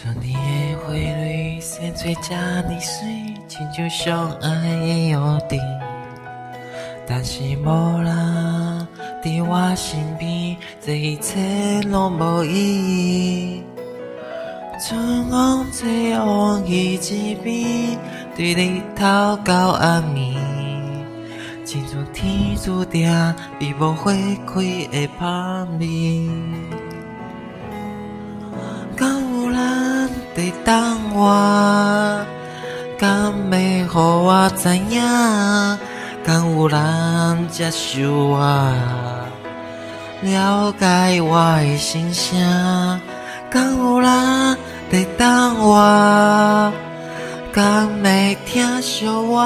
春天的花蕊生出这呢水，亲像相爱的约定。但是无人伫我身边，这一切拢无意义。春风吹往伊一边，对日头到暗暝，亲像天注定比无花开的香味。敢有人在等我？敢要予我知影？敢有人接受我？了解我的心声？敢有人在等我？敢要听惜我？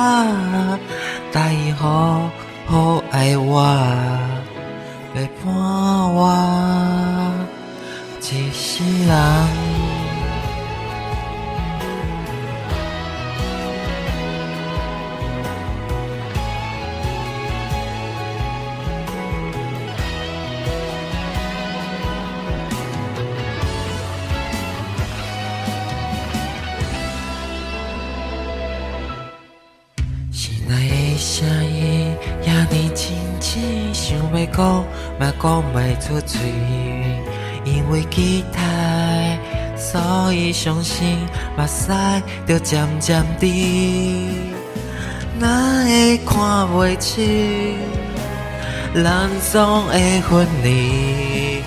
来好爱我？陪伴我？一世人。心内的声音也呢清醒，想要讲，嘛讲袂出嘴。因为期待，所以相信，目屎就渐渐滴。哪会看袂清，咱总会分离。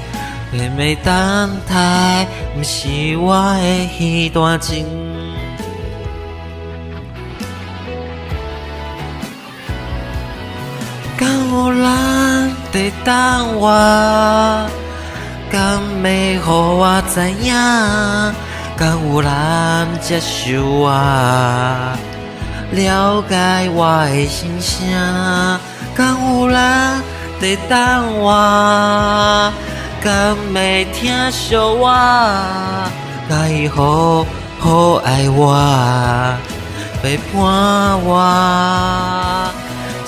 偏要等待，不是我的迄段情。敢有人在等我？敢要予我知影？敢有人接受我？了解我的心声？敢有人在等我？敢要听惜我？该好爱我？陪伴我？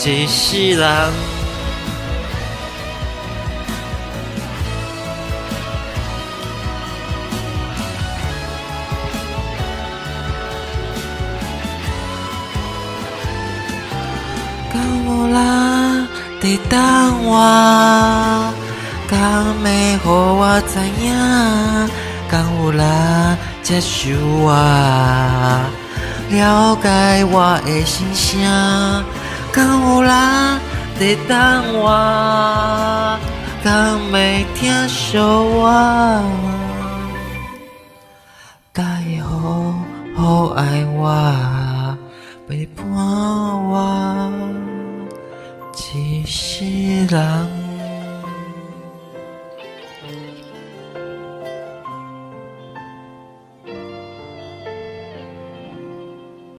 一世人。敢有人在等我？敢要予我知影？敢有人接受我？了解我的心声？敢有人在等我？敢要听惜我？该好爱我？陪伴我？一世人。